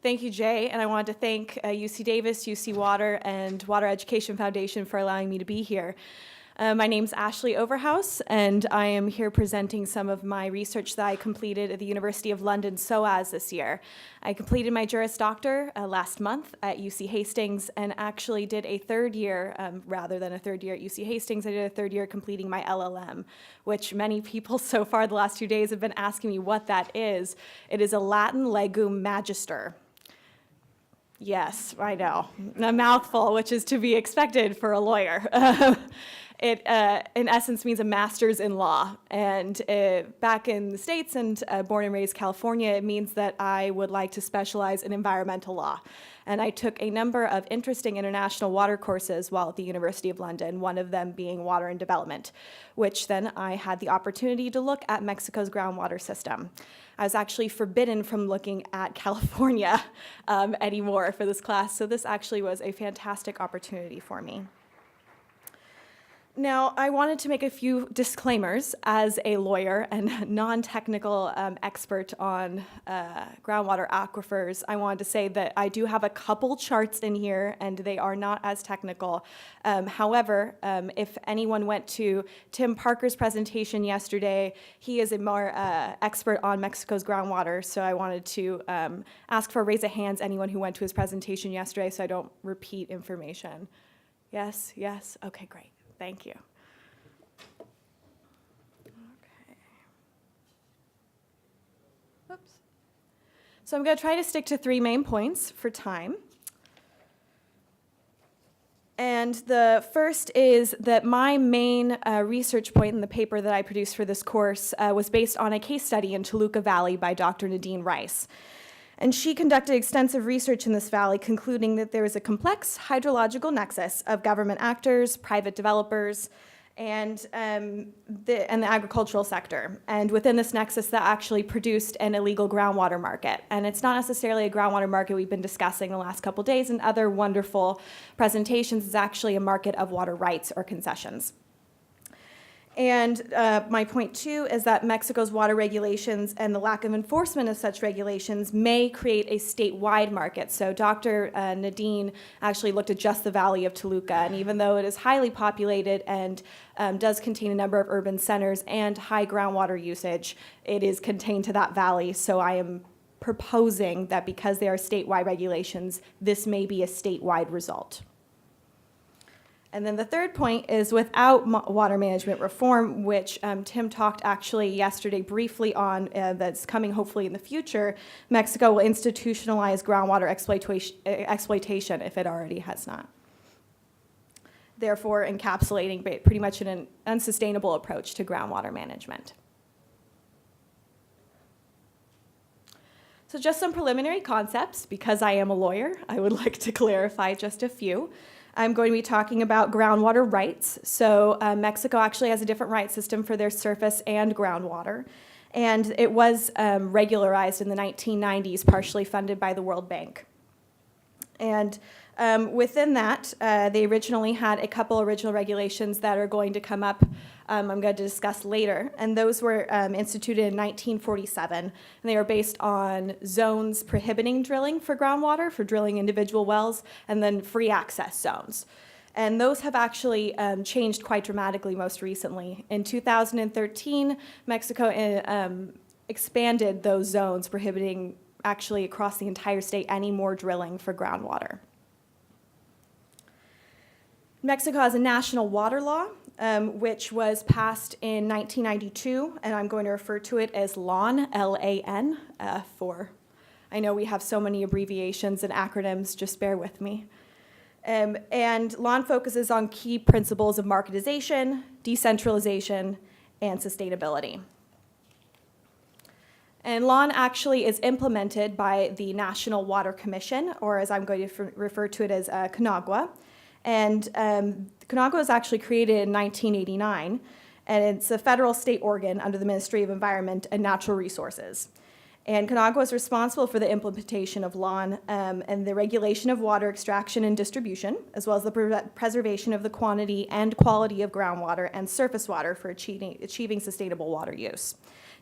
Thank you, Jay, and I wanted to thank UC Davis, UC Water, and Water Education Foundation for allowing me to be here. My name's Overhouse, and I am here presenting some of my research that I completed at the University of London SOAS this year. I completed my Juris Doctor last month at UC Hastings, and actually did a third year, rather than a third year at UC Hastings, I did a third year completing my LLM, which many people so far the last 2 days have been asking me what that is. It is a Latin legum magister. Yes, I know, a mouthful, which is to be expected for a lawyer. It, in essence, means a master's in law. And back in the States and born and raised California, it means that I would like to specialize in environmental law. And I took a number of interesting international water courses while at the University of London, one of them being water and development, which then I had the opportunity to look at Mexico's groundwater system. I was actually forbidden from looking at California anymore for this class, so this actually was a fantastic opportunity for me. Now, I wanted to make a few disclaimers as a lawyer and non-technical expert on groundwater aquifers. I wanted to say that I do have a couple charts in here, and they are not as technical. However, if anyone went to Tim Parker's presentation yesterday, he is a more expert on Mexico's groundwater, so I wanted to ask for a raise of hands, anyone who went to his presentation yesterday, so I don't repeat information. Yes, yes, okay, great. Thank you. Okay. Oops. So I'm going to try to stick to 3 main points for time. And the first is that my main research point in the paper that I produced for this course was based on a case study in Toluca Valley by Dr. Nadine Reis. And she conducted extensive research in this valley, concluding that there is a complex hydrological nexus of government actors, private developers, and the agricultural sector. And within this nexus, that actually produced an illegal groundwater market. And it's not necessarily a groundwater market we've been discussing the last couple days in other wonderful presentations. It's actually a market of water rights or concessions. And my point 2 is that Mexico's water regulations and the lack of enforcement of such regulations may create a statewide market. So Dr. Nadine actually looked at just the Valley of Toluca, and even though it is highly populated and does contain a number of urban centers and high groundwater usage, it is contained to that valley. So I am proposing that because there are statewide regulations, this may be a statewide result. And then the third point is without water management reform, which Tim talked actually yesterday briefly on, that's coming hopefully in the future, Mexico will institutionalize groundwater exploitation if it already has not. Therefore, encapsulating pretty much an unsustainable approach to groundwater management. So just some preliminary concepts. Because I am a lawyer, I would like to clarify just a few. I'm going to be talking about groundwater rights. So Mexico actually has a different right system for their surface and groundwater. And it was regularized in the 1990s, partially funded by the World Bank. And within that, they originally had a couple original regulations that are going to come up, I'm going to discuss later. And those were instituted in 1947. And they were based on zones prohibiting drilling for groundwater, for drilling individual wells, and then free access zones. And those have actually changed quite dramatically most recently. In 2013, Mexico expanded those zones, prohibiting actually across the entire state any more drilling for groundwater. Mexico has a national water law, which was passed in 1992, and I'm going to refer to it as LAN, L-A-N, I know we have so many abbreviations and acronyms, just bear with me. And LAN focuses on key principles of marketization, decentralization, and sustainability. And LAN actually is implemented by the National Water Commission, or as I'm going to refer to it as CONAGUA. And CONAGUA was actually created in 1989, and it's a federal state organ under the Ministry of Environment and Natural Resources. And CONAGUA is responsible for the implementation of LAN and the regulation of water extraction and distribution, as well as the preservation of the quantity and quality of groundwater and surface water for achieving sustainable water use.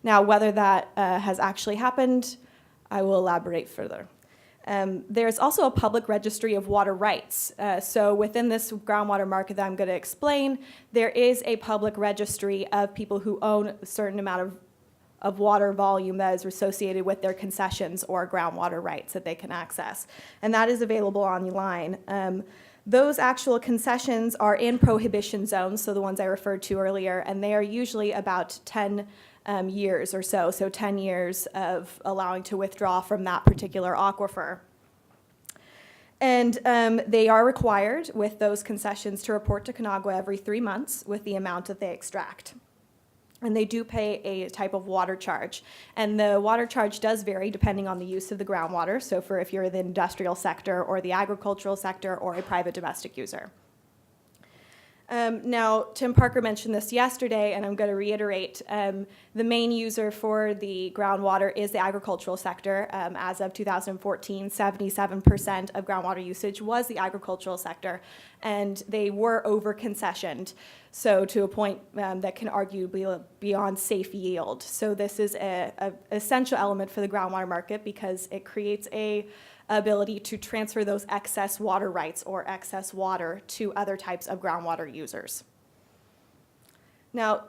Now, whether that has actually happened, I will elaborate further. There's also a public registry of water rights. So within this groundwater market that I'm going to explain, there is a public registry of people who own a certain amount of water volume that is associated with their concessions or groundwater rights that they can access. And that is available online. Those actual concessions are in prohibition zones, so the ones I referred to earlier, and they are usually about 10 years or so 10 years of allowing to withdraw from that particular aquifer. And they are required with those concessions to report to Conagua every 3 months with the amount that they extract. And they do pay a type of water charge. And the water charge does vary depending on the use of the groundwater, so for if you're in the industrial sector or the agricultural sector or a private domestic user. Now, Tim Parker mentioned this yesterday, and I'm going to reiterate. The main user for the groundwater is the agricultural sector. As of 2014, 77% of groundwater usage was the agricultural sector, and they were over-concessioned, so to a point that can arguably be beyond safe yield. So this is an essential element for the groundwater market because it creates a ability to transfer those excess water rights or excess water to other types of groundwater users. Now,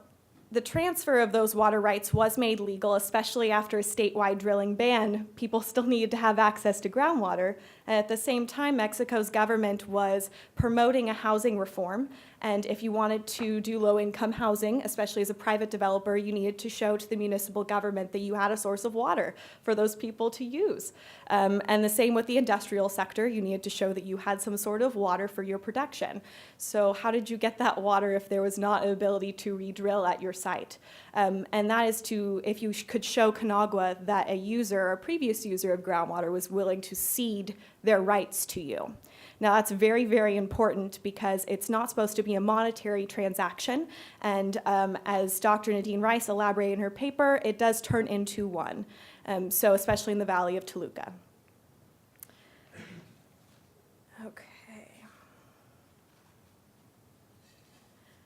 the transfer of those water rights was made legal, especially after a statewide drilling ban. People still needed to have access to groundwater. And at the same time, Mexico's government was promoting a housing reform. And if you wanted to do low-income housing, especially as a private developer, you needed to show to the municipal government that you had a source of water for those people to use. And the same with the industrial sector. You needed to show that you had some sort of water for your production. So how did you get that water if there was not an ability to re-drill at your site? And that is if you could show Conagua that a user, a previous user of groundwater, was willing to cede their rights to you. Now, that's very, very important because it's not supposed to be a monetary transaction. And as Dr. Nadine Reis elaborated in her paper, it does turn into one, so especially in the Valley of Toluca. Okay.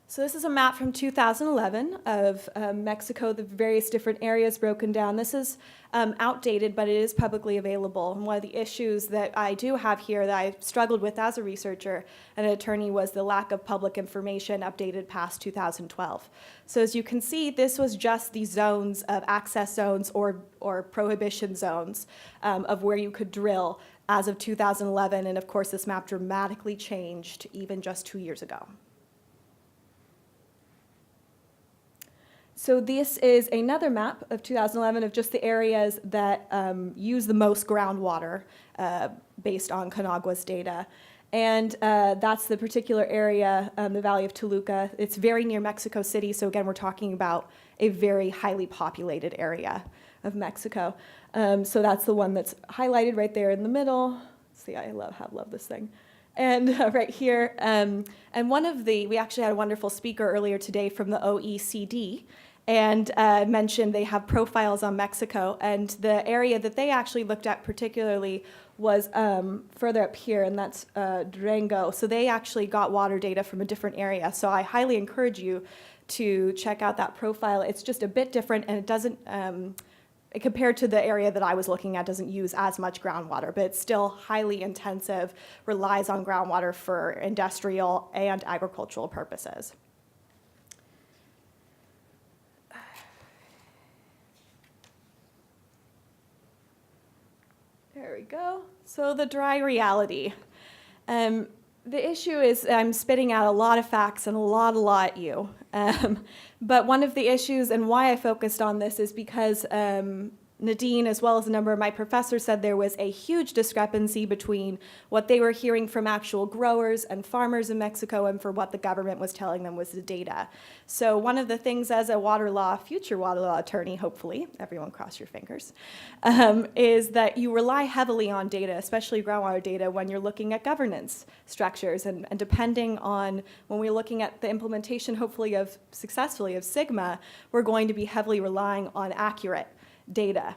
So this is a map from 2011 of Mexico, the various different areas broken down. This is outdated, but it is publicly available. And one of the issues that I do have here that I struggled with as a researcher and an attorney was the lack of public information updated past 2012. So as you can see, this was just the zones of access zones or prohibition zones of where you could drill as of 2011. And of course, this map dramatically changed even just 2 years ago. So this is another map of 2011 of just the areas that use the most groundwater based on Conagua's data. And that's the particular area, the Valley of Toluca. It's very near Mexico City, so again, we're talking about a very highly populated area of Mexico. So that's the one that's highlighted right there in the middle. See, I love this thing. And right here, and we actually had a wonderful speaker earlier today from the OECD, and mentioned they have profiles on Mexico, and the area that they actually looked at particularly was further up here, and that's Durango. So they actually got water data from a different area. So I highly encourage you to check out that profile. It's just a bit different, and it doesn't, compared to the area that I was looking at, doesn't use as much groundwater, but it's still highly intensive, relies on groundwater for industrial and agricultural purposes. There we go. So the dry reality. The issue is I'm spitting out a lot of facts and a lot at you. But one of the issues and why I focused on this is because Nadine, as well as a number of my professors, said there was a huge discrepancy between what they were hearing from actual growers and farmers in Mexico and for what the government was telling them was the data. So one of the things as a future water law attorney, hopefully, everyone cross your fingers, is that you rely heavily on data, especially groundwater data, when you're looking at governance structures. And depending on when we're looking at the implementation, hopefully, successfully of SGMA, we're going to be heavily relying on accurate data.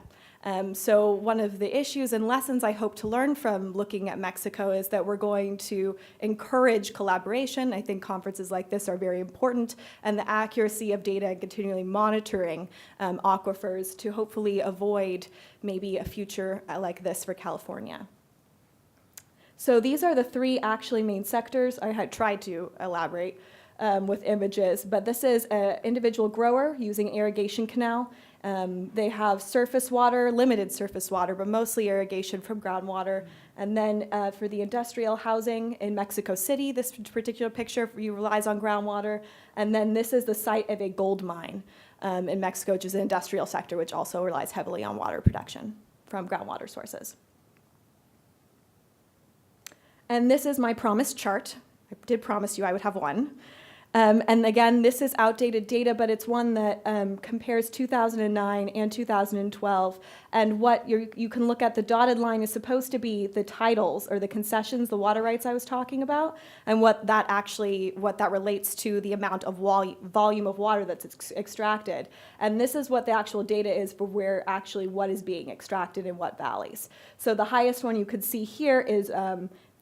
So one of the issues and lessons I hope to learn from looking at Mexico is that we're going to encourage collaboration. I think conferences like this are very important, and the accuracy of data and continually monitoring aquifers to hopefully avoid maybe a future like this for California. So these are the three actually main sectors. I had tried to elaborate with images, but this is an individual grower using irrigation canal. They have surface water, limited surface water, but mostly irrigation from groundwater. And then for the industrial housing in Mexico City, this particular picture relies on groundwater. And then this is the site of a gold mine in Mexico, which is an industrial sector, which also relies heavily on water production from groundwater sources. And this is my promised chart. I did promise you I would have one. And again, this is outdated data, but it's one that compares 2009 and 2012. And what you can look at, the dotted line is supposed to be the titles or the concessions, the water rights I was talking about, and what that relates to the amount of volume of water that's extracted. And this is what the actual data is for where actually what is being extracted in what valleys. So the highest one you could see here is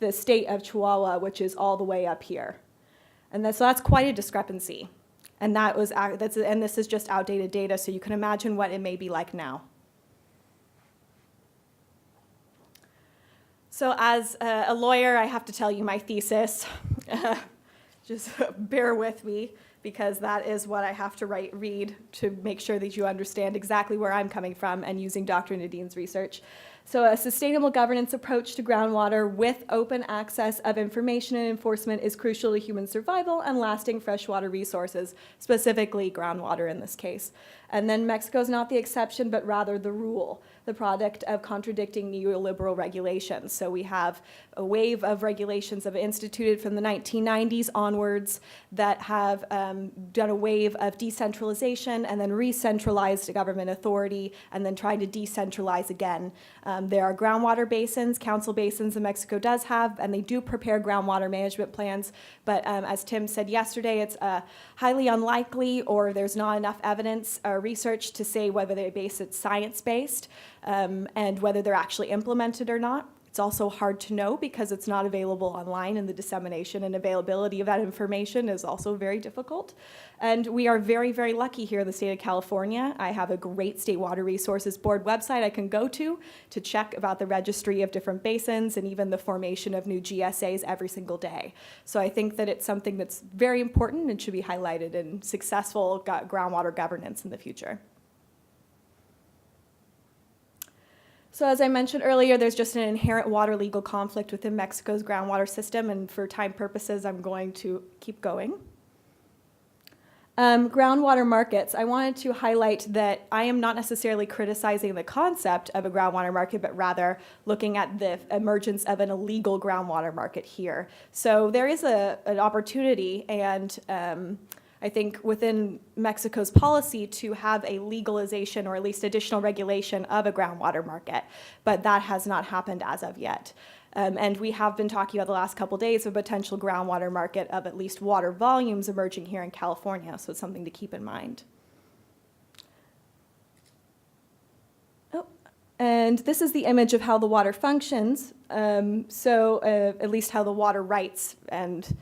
the state of Chihuahua, which is all the way up here. And so that's quite a discrepancy. And this is just outdated data, so you can imagine what it may be like now. So as a lawyer, I have to tell you my thesis. Just bear with me, because that is what I have to read to make sure that you understand exactly where I'm coming from and using Dr. Nadine's research. So a sustainable governance approach to groundwater with open access of information and enforcement is crucial to human survival and lasting freshwater resources, specifically groundwater in this case. And then Mexico is not the exception, but rather the rule, the product of contradicting neoliberal regulations. So we have a wave of regulations that have instituted from the 1990s onwards that have done a wave of decentralization and then re-centralized government authority and then trying to decentralize again. There are groundwater basins, council basins that Mexico does have, and they do prepare groundwater management plans. But as Tim said yesterday, it's highly unlikely, or there's not enough evidence or research to say whether they base it science-based and whether they're actually implemented or not. It's also hard to know because it's not available online, and the dissemination and availability of that information is also very difficult. And we are very, very lucky here in the state of California. I have a great State Water Resources Board website I can go to check about the registry of different basins and even the formation of new GSAs every single day. So I think that it's something that's very important and should be highlighted in successful groundwater governance in the future. So as I mentioned earlier, there's just an inherent water legal conflict within Mexico's groundwater system, and for time purposes, I'm going to keep going. Groundwater markets. I wanted to highlight that I am not necessarily criticizing the concept of a groundwater market, but rather looking at the emergence of an illegal groundwater market here. So there is an opportunity, and I think within Mexico's policy to have a legalization or at least additional regulation of a groundwater market, but that has not happened as of yet. And we have been talking about the last couple of days of a potential groundwater market of at least water volumes emerging here in California, so it's something to keep in mind. Oh, and this is the image of how the water functions, at least how the water rights and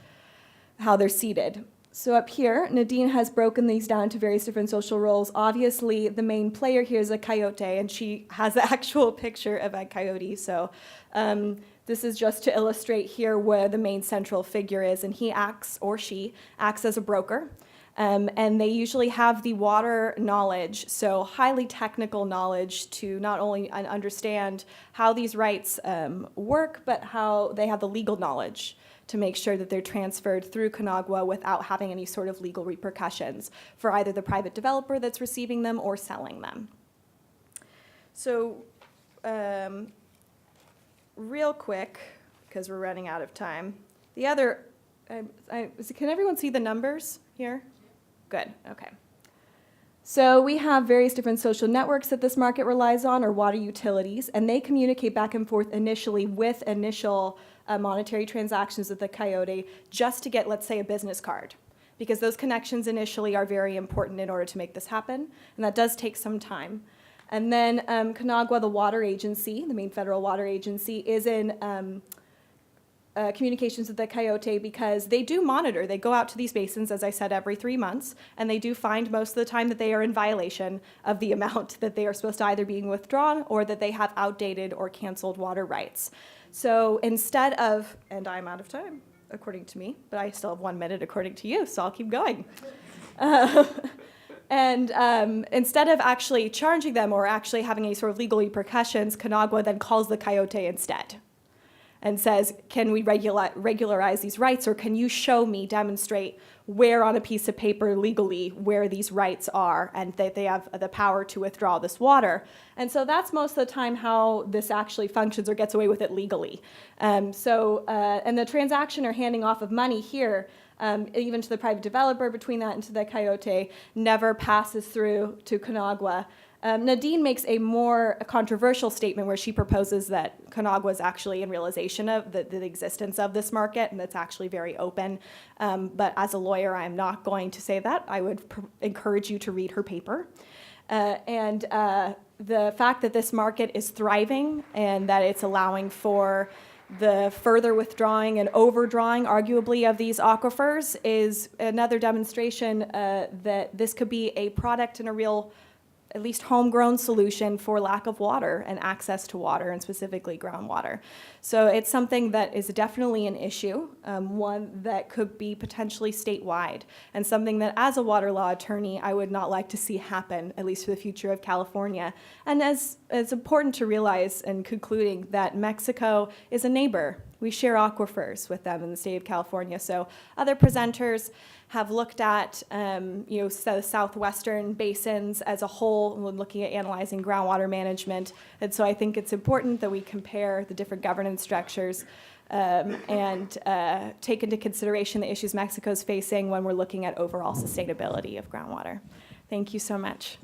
how they're seated. So up here, Nadine has broken these down to various different social roles. Obviously, the main player here is a coyote, and she has the actual picture of a coyote. So this is just to illustrate here where the main central figure is, and he acts, or she, acts as a broker. And they usually have the water knowledge, so highly technical knowledge to not only understand how these rights work, but how they have the legal knowledge to make sure that they're transferred through Conagua without having any sort of legal repercussions for either the private developer that's receiving them or selling them. So real quick, because we're running out of time, the other, can everyone see the numbers here? Good, okay. So we have various different social networks that this market relies on, or water utilities, and they communicate back and forth initially with initial monetary transactions with the coyote just to get, let's say, a business card, because those connections initially are very important in order to make this happen, and that does take some time. And then Conagua, the water agency, the main federal water agency, is in communications with the coyote because they do monitor. They go out to these basins, as I said, every 3 months, and they do find most of the time that they are in violation of the amount that they are supposed to either being withdrawn or that they have outdated or canceled water rights. So instead of, and I'm out of time, according to me, but I still have 1 minute according to you, so I'll keep going. Instead of actually charging them or actually having any sort of legal repercussions, Conagua then calls the coyote instead and says, can we regularize these rights, or can you show me, demonstrate where on a piece of paper legally where these rights are and that they have the power to withdraw this water. And so that's most of the time how this actually functions or gets away with it legally. And the transaction or handing off of money here, even to the private developer between that and to the coyote, never passes through to Conagua. Nadine makes a more controversial statement where she proposes that Conagua is actually in realization of the existence of this market, and that's actually very open. But as a lawyer, I'm not going to say that. I would encourage you to read her paper. The fact that this market is thriving and that it's allowing for the further withdrawing and overdrawing, arguably, of these aquifers is another demonstration that this could be a product and a real, at least homegrown solution for lack of water and access to water, and specifically groundwater. So it's something that is definitely an issue, one that could be potentially statewide, and something that as a water law attorney, I would not like to see happen, at least for the future of California. And as it's important to realize, in concluding, that Mexico is a neighbor. We share aquifers with them in the state of California. So other presenters have looked at the southwestern basins as a whole when looking at analyzing groundwater management. And so I think it's important that we compare the different governance structures and take into consideration the issues Mexico is facing when we're looking at overall sustainability of groundwater. Thank you so much.